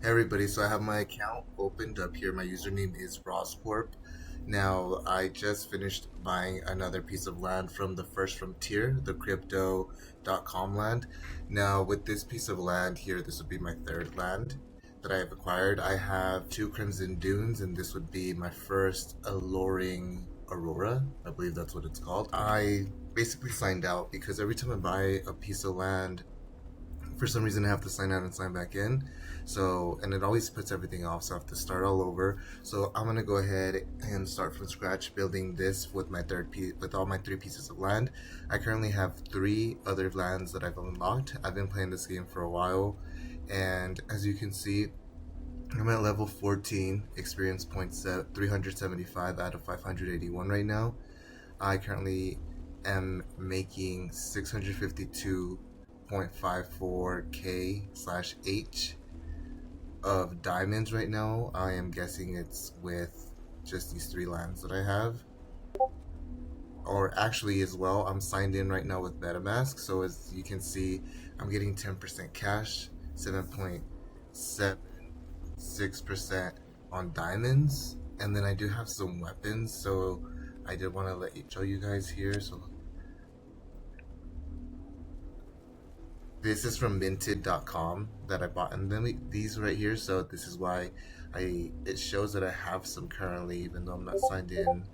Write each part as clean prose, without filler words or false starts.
Everybody, so I have my account opened up here. My username is RazKorp. Now, I just finished buying another piece of land from the First Frontier, the crypto.com land. Now, with this piece of land here, this would be my third land that I have acquired. I have two Crimson Dunes, and this would be my first Alluring Aurora. I believe that's what it's called. I basically signed out because every time I buy a piece of land, for some reason I have to sign out and sign back in. So, and it always puts everything off, so I have to start all over. So I'm gonna go ahead and start from scratch building this with my third piece, with all my 3 pieces of land. I currently have 3 other lands that I've unlocked. I've been playing this game for a while, and as you can see, I'm at level 14, experience points at 375 out of 581 right now. I currently am making 652.54k/h of diamonds right now. I am guessing it's with just these 3 lands that I have. Or actually, as well, I'm signed in right now with MetaMask, so as you can see, I'm getting 10% cash, 7.76% on diamonds, and then I do have some weapons, so I did want to show you guys here. So this is from minted.com that I bought, and then these right here, so this is why it shows that I have some currently, even though I'm not signed in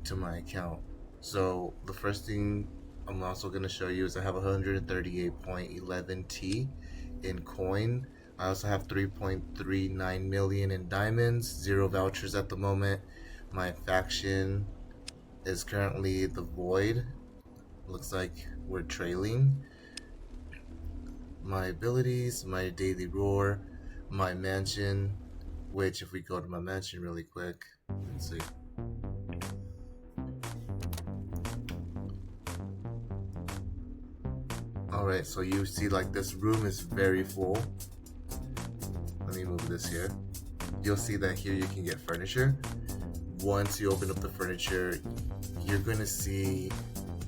to my account. So the first thing I'm also going to show you is I have 138.11 T in coin. I also have 3.39 million in diamonds, 0 vouchers at the moment. My faction is currently the Void. Looks like we're trailing. My abilities, my daily roar, my mansion, which if we go to my mansion really quick, let's see. Alright, so you see like this room is very full. Let me move this here. You'll see that here you can get furniture. Once you open up the furniture, you're going to see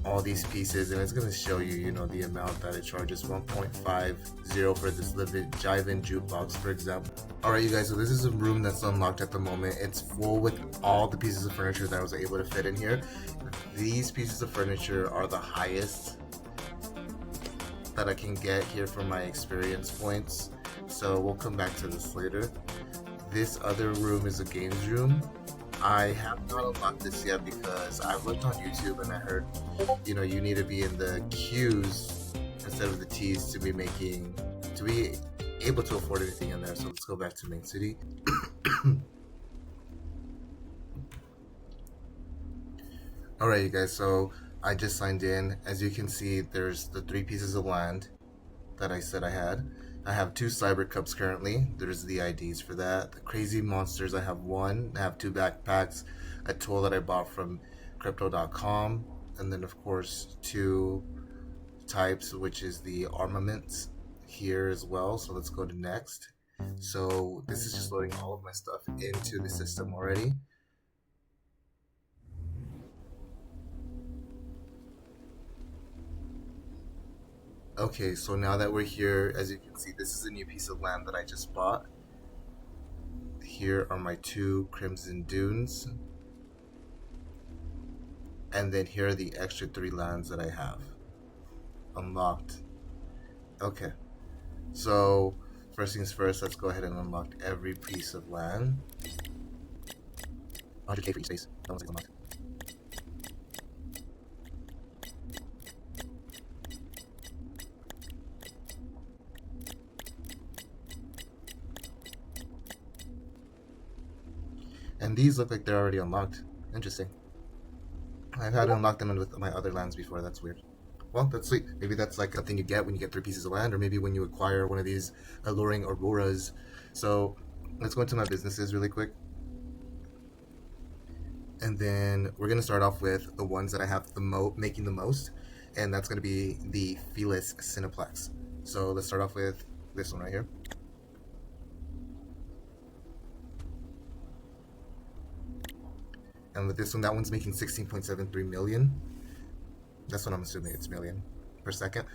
all these pieces, and it's going to show you, you know, the amount that it charges. 1.50 for this Jiven jukebox, for example. Alright, you guys, so this is a room that's unlocked at the moment. It's full with all the pieces of furniture that I was able to fit in here. These pieces of furniture are the highest that I can get here from my experience points, so we'll come back to this later. This other room is a games room. I have not unlocked this yet because I've looked on YouTube and I heard, you know, you need to be in the Qs instead of the Ts to be able to afford anything in there. So let's go back to main city. Alright, you guys, so I just signed in. As you can see, there's the 3 pieces of land that I said I had. I have 2 cyber cups currently. There's the IDs for that. The crazy monsters, I have 1. I have 2 backpacks, a tool that I bought from crypto.com, and then of course 2 types, which is the armaments here as well. So let's go to next. So this is just loading all of my stuff into the system already. Okay, so now that we're here, as you can see, this is a new piece of land that I just bought. Here are my 2 Crimson Dunes. And then here are the extra 3 lands that I have unlocked. Okay, so first things first, let's go ahead and unlock every piece of land. 100k for each space. That one's unlocked. And these look like they're already unlocked. Interesting. I've had to unlock them with my other lands before. That's weird. Well, that's sweet. Maybe that's like something you get when you get 3 pieces of land, or maybe when you acquire one of these Alluring Auroras. So let's go into my businesses really quick. And then we're going to start off with the ones that I have making the most. And that's going to be the Felis Cineplex. So let's start off with this one right here. And with this one, that one's making 16.73 million. That's what I'm assuming, it's million per second.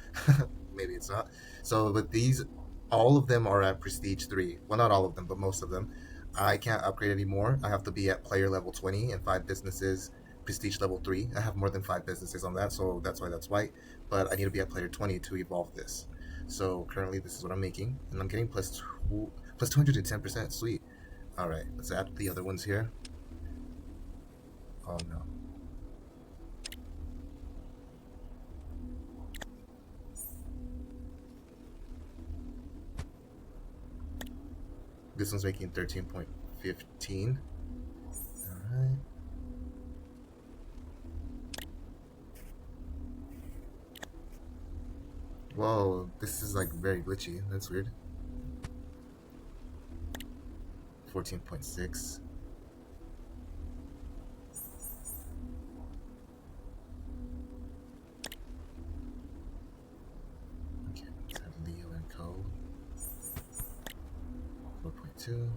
Maybe it's not. So with these All of them are at Prestige 3. Well, not all of them, but most of them. I can't upgrade anymore. I have to be at player level 20 and 5 businesses, Prestige level 3. I have more than 5 businesses on that, so that's why that's white. But I need to be at player 20 to evolve this. So currently, this is what I'm making, and I'm getting plus 210%. Sweet. All right, let's add the other ones here. Oh no. This one's making 13.15. All right. Whoa, this is like very glitchy. That's weird. 14.6. Okay, let's have Leo and Co. 4.2.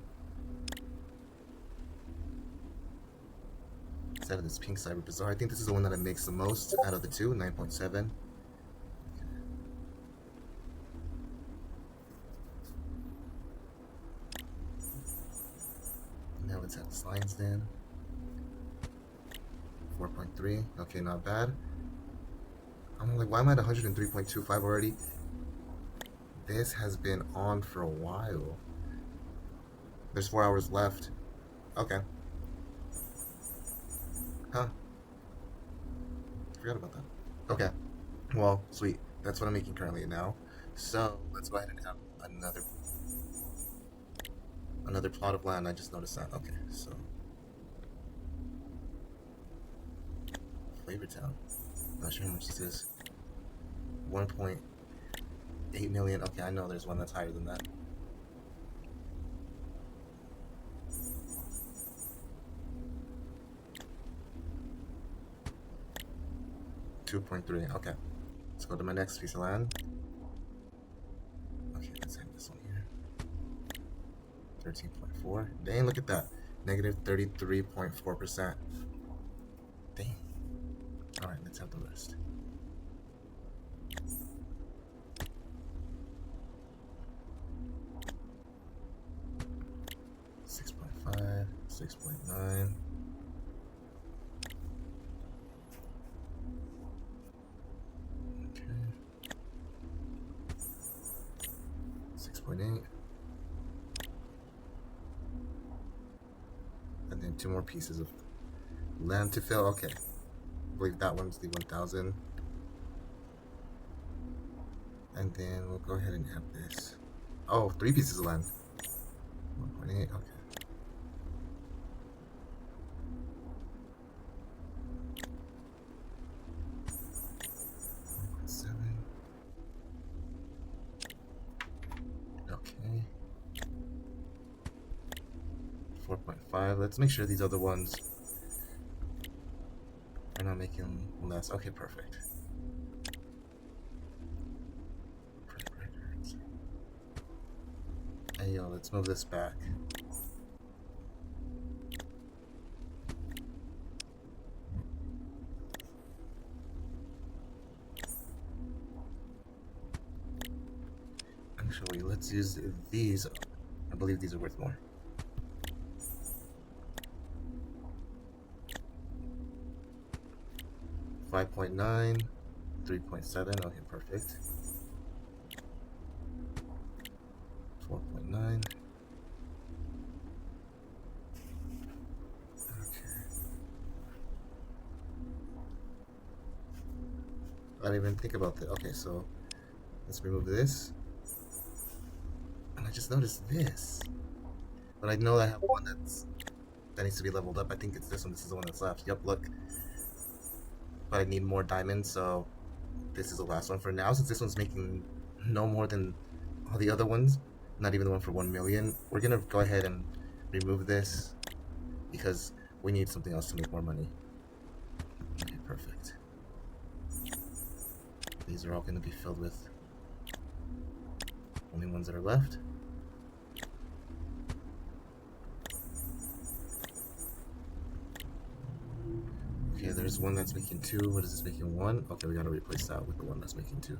Let's add this pink cyber bazaar. I think this is the one that it makes the most out of the two. 9.7. Now let's add the Slimes then. 4.3. Okay, not bad. I'm like, why am I at 103.25 already? This has been on for a while. There's 4 hours left. Okay. Huh. Forgot about that. Okay. Well, sweet. That's what I'm making currently now. So let's go ahead and have another plot of land. I just noticed that. Okay, so Flavortown. Not sure how much this is. 1.8 million. Okay, I know there's one that's higher than that. 2.3. Okay. Let's go to my next piece of land. Okay, let's have this one here. 13.4. Dang, look at that. Negative 33.4%. Dang. Alright, let's have the rest. $6.5, 6.9. Okay. 6.8. And then 2 more pieces of land to fill. Okay. I believe that one's the 1,000. And then we'll go ahead and add this. Oh, 3 pieces of land. 1.8. Okay. 1.7. Okay. 4.5. Let's make sure these other ones are not making less. Okay, perfect. Hey, yo, let's move this back. Actually, let's use these. I believe these are worth more. $5.9, 3.7. Okay, perfect. 4.9. Okay. I didn't even think about that. Okay, so let's remove this. And I just noticed this. But I know I have one that needs to be leveled up. I think it's this one. This is the one that's left. Yep, look. But I need more diamonds, so this is the last one for now. Since this one's making no more than all the other ones, not even the one for 1 million, we're gonna go ahead and remove this because we need something else to make more money. Okay, perfect. These are all gonna be filled with only ones that are left. Okay, there's one that's making 2. What is this making 1? Okay, we gotta replace that with the one that's making 2.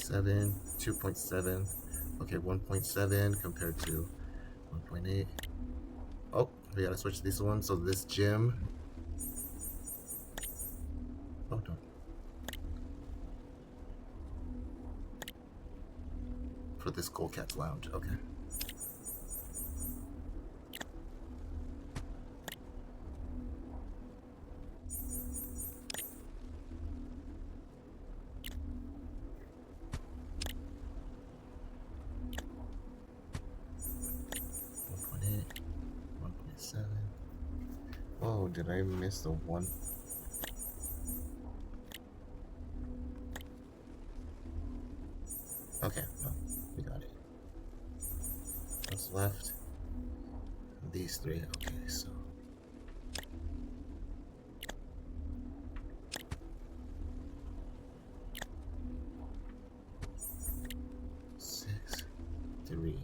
1.7, 2.7. Okay, 1.7 compared to 1.8. Oh, we gotta switch this one. So this gym. Oh no. For this Cold Cats Lounge. Okay. Oh, did I miss the one? Okay, well, we got it. What's left? These three. Okay, so 6, 3.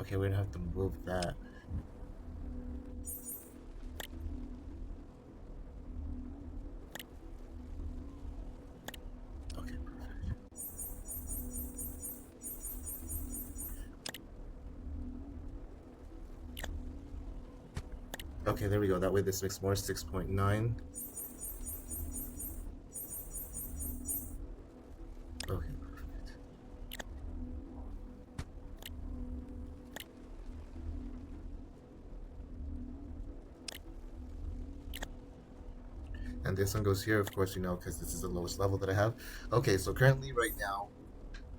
Okay, we're gonna have to move that. Okay, perfect. Okay, there we go. That way this makes more 6.9. Okay, perfect. And this one goes here, of course, you know, because this is the lowest level that I have. Okay, so currently right now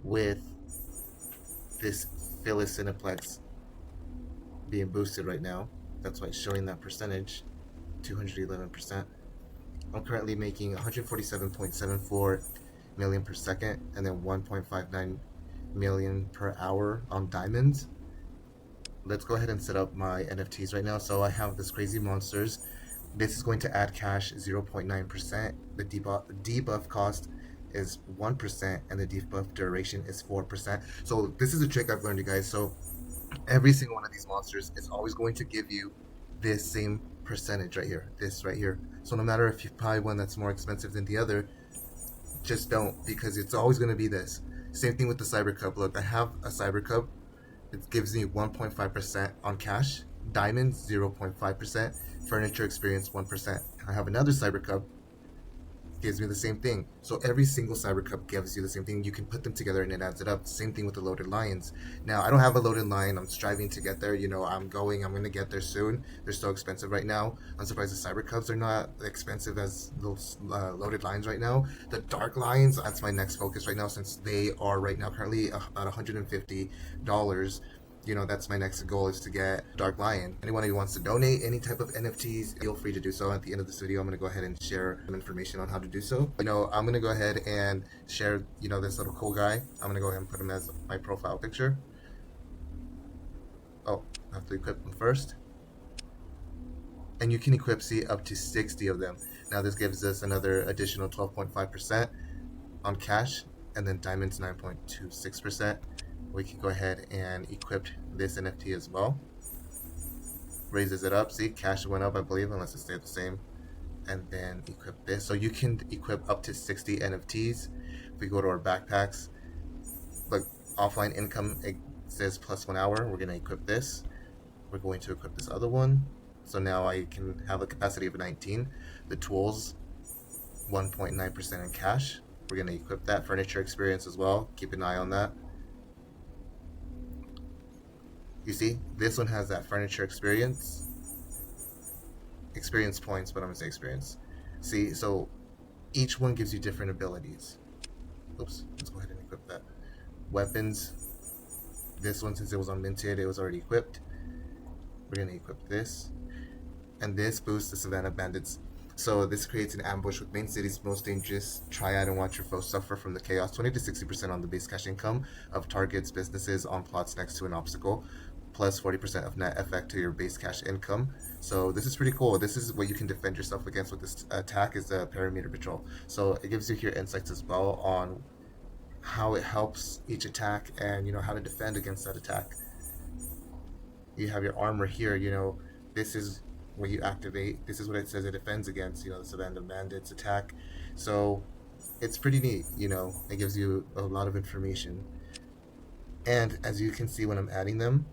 with this Phyllis Cineplex being boosted right now, that's why it's showing that percentage, 211%. I'm currently making 147.74 million per second and then 1.59 million per hour on diamonds. Let's go ahead and set up my NFTs right now. So I have this crazy monsters. This is going to add cash 0.9%. The debuff cost is 1% and the debuff duration is 4%. So this is a trick I've learned, you guys. So every single one of these monsters is always going to give you this same percentage right here, this right here. So no matter if you buy one that's more expensive than the other, just don't, because it's always going to be this. Same thing with the Cyber Cup. Look, I have a Cyber Cup. It gives me 1.5% on cash. Diamonds 0.5%. Furniture experience 1%. I have another Cyber Cup, gives me the same thing. So every single Cyber Cup gives you the same thing. You can put them together and it adds it up. Same thing with the loaded lions. Now I don't have a loaded lion. I'm striving to get there. You know, I'm going to get there soon. They're so expensive right now. I'm surprised the Cyber Cups are not expensive as those loaded lions right now. The dark lions, that's my next focus right now, since they are right now currently about $150. You know, that's my next goal, is to get Dark Lion. Anyone who wants to donate any type of NFTs, feel free to do so. At the end of this video, I'm going to go ahead and share some information on how to do so. You know, I'm going to go ahead and share, you know, this little cool guy. I'm going to go ahead and put him as my profile picture. Oh, I have to equip him first. And you can equip, see, up to 60 of them. Now this gives us another additional 12.5% on cash, and then diamonds 9.26%. We can go ahead and equip this NFT as well. Raises it up. See, cash went up, I believe, unless it stayed the same. And then equip this. So you can equip up to 60 NFTs. If we go to our backpacks, look, offline income, it says plus 1 hour. We're going to equip this. We're going to equip this other one. So now I can have a capacity of 19. The tools, 1.9% in cash. We're going to equip that. Furniture experience as well. Keep an eye on that. You see, this one has that furniture experience points, but I'm gonna say experience. See, so each one gives you different abilities. Oops, let's go ahead and equip that. Weapons. This one, since it was unminted, it was already equipped. We're gonna equip this. And this boosts the Savannah Bandits. So this creates an ambush with main city's most dangerous triad and watch your foes suffer from the chaos. 20 to 60% on the base cash income of targets businesses on plots next to an obstacle, plus 40% of net effect to your base cash income. So this is pretty cool. This is what you can defend yourself against with this attack, is the perimeter patrol. So it gives you here insights as well on how it helps each attack and, you know, how to defend against that attack. You have your armor here, you know, this is what you activate. This is what it says it defends against, you know, the Savannah Bandits attack. So it's pretty neat, you know, it gives you a lot of information. And as you can see when I'm adding them,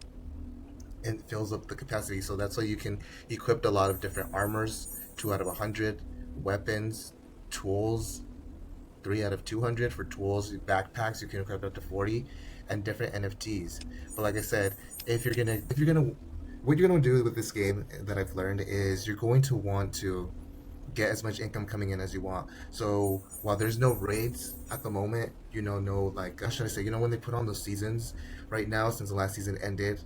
it fills up the capacity. So that's why you can equip a lot of different armors, 2 out of 100, weapons, tools, 3 out of 200 for tools, backpacks, you can equip up to 40, and different NFTs. But like I said, what you're gonna do with this game that I've learned is you're going to want to get as much income coming in as you want. So while there's no raids at the moment, you know, no, like, how should I say, you know, when they put on those seasons right now, since the last season ended,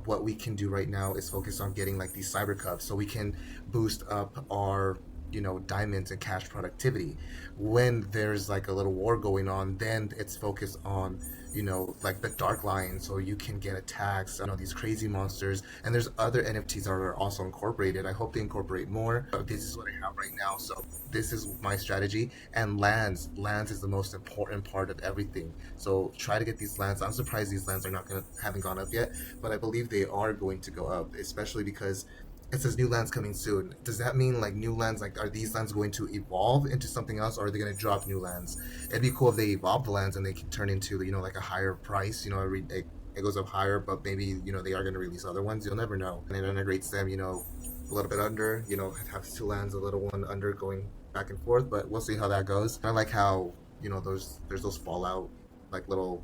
what we can do right now is focus on getting like these cyber cups so we can boost up our, you know, diamonds and cash productivity. When there's like a little war going on, then it's focused on, you know, like the dark line, so you can get attacks, you know, these crazy monsters. And there's other NFTs that are also incorporated. I hope they incorporate more. But this is what I have right now, so this is my strategy. And lands is the most important part of everything. So try to get these lands. I'm surprised these lands are not gonna haven't gone up yet, but I believe they are going to go up, especially because it says new lands coming soon. Does that mean like new lands, like are these lands going to evolve into something else, or are they going to drop new lands? It'd be cool if they evolve the lands and they can turn into, you know, like a higher price, you know, it goes up higher, but maybe, you know, they are going to release other ones. You'll never know. And it integrates them, you know, a little bit under, you know, have two lands, a little one under, going back and forth, but we'll see how that goes. I like how, you know, there's those Fallout like little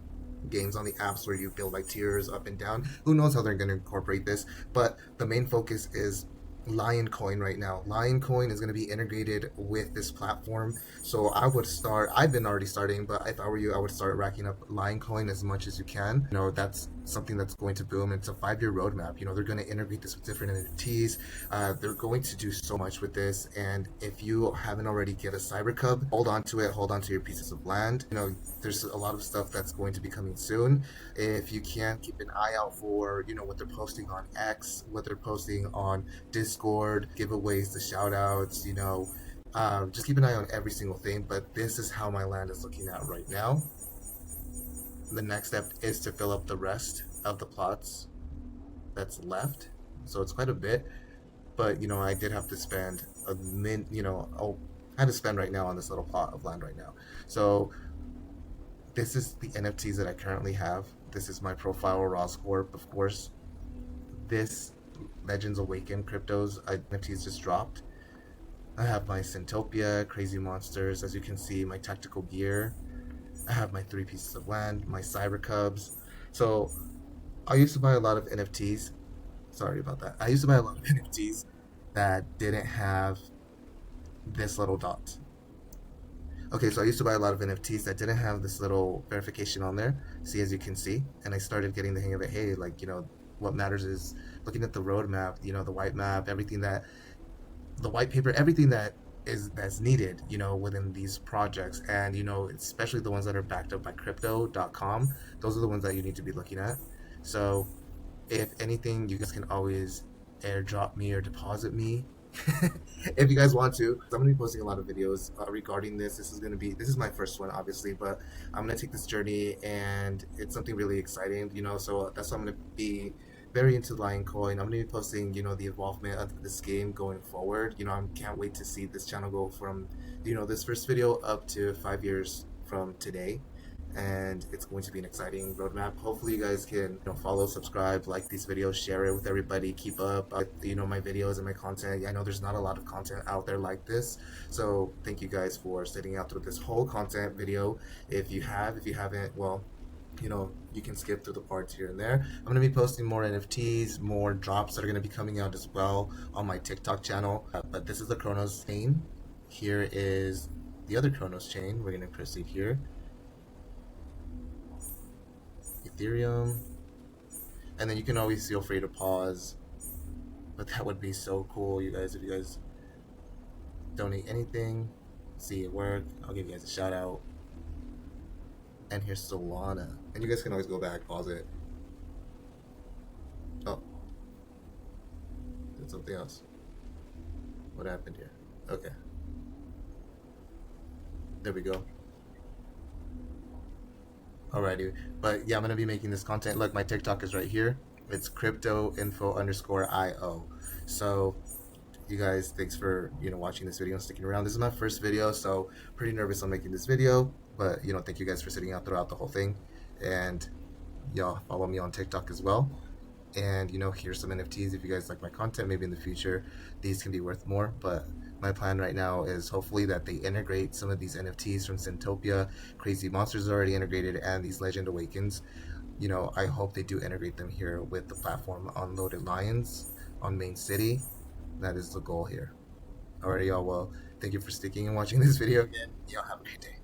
games on the apps where you build like tiers up and down. Who knows how they're going to incorporate this? But the main focus is Lion Coin right now. Lion Coin is going to be integrated with this platform. So I would start, I've been already starting, but if I were you, I would start racking up Lion Coin as much as you can. You know, that's something that's going to boom. It's a 5-year roadmap. You know, they're going to integrate this with different NFTs. They're going to do so much with this. And if you haven't already get a Cyber Cub, hold on to it. Hold on to your pieces of land. You know, there's a lot of stuff that's going to be coming soon. If you can, keep an eye out for, you know, what they're posting on X, what they're posting on Discord, giveaways, the shout outs, you know. Just keep an eye on every single thing. But this is how my land is looking at right now. The next step is to fill up the rest of the plots that's left. So it's quite a bit. But, you know, I did have to spend you know, I had to spend right now on this little plot of land right now. So this is the NFTs that I currently have. This is my profile, RazKorp, of course. This Legends Awaken cryptos NFTs just dropped. I have my Syntopia, Crazy Monsters, as you can see, my tactical gear. I have my 3 pieces of land, my Cyber Cubs. So I used to buy a lot of NFTs. Sorry about that. I used to buy a lot of NFTs that didn't have this little dot. Okay, so I used to buy a lot of NFTs that didn't have this little verification on there. See, as you can see, and I started getting the hang of it. Hey, like, you know, what matters is looking at the roadmap, you know, the white map, everything that the white paper, everything that's needed, you know, within these projects, and you know, especially the ones that are backed up by crypto.com. Those are the ones that you need to be looking at. So if anything, you guys can always airdrop me or deposit me if you guys want to. I'm gonna be posting a lot of videos regarding this. This is my first one, obviously, but I'm gonna take this journey, and it's something really exciting, you know. So that's why I'm gonna be very into Lioncoin. I'm gonna be posting, you know, the involvement of this game going forward. You know, I can't wait to see this channel go from, you know, this first video up to 5 years from today. And it's going to be an exciting roadmap. Hopefully you guys can, you know, follow, subscribe, like these videos, share it with everybody, keep up with, you know, my videos and my content. I know there's not a lot of content out there like this, so thank you guys for sitting out through this whole content video. If you haven't, well, you know, you can skip through the parts here and there. I'm going to be posting more NFTs, more drops that are going to be coming out as well on my TikTok channel. But this is the Chronos chain. Here is the other Chronos chain. We're going to proceed here. Ethereum, and then you can always feel free to pause, but that would be so cool, you guys, if you guys donate anything, see it work, I'll give you guys a shout out. And here's Solana, and you guys can always go back, pause it. Oh, did something else. What happened here? Okay, there we go. Alrighty, but yeah, I'm gonna be making this content. Look, my TikTok is right here. It's crypto info underscore IO. So you guys, thanks for watching this video and sticking around. This is my first video, so pretty nervous on making this video, but thank you guys for sitting out throughout the whole thing, and y'all follow me on TikTok as well. And here's some NFTs. If you guys like my content, maybe in the future these can be worth more, but my plan right now is hopefully that they integrate some of these NFTs from Syntopia. Crazy Monsters is already integrated, and these Legend Awakens, I hope they do integrate them here with the platform on Loaded Lions on Main.city. That is the goal here. Alrighty, y'all. Well, thank you for sticking and watching this video again. Y'all have a great day.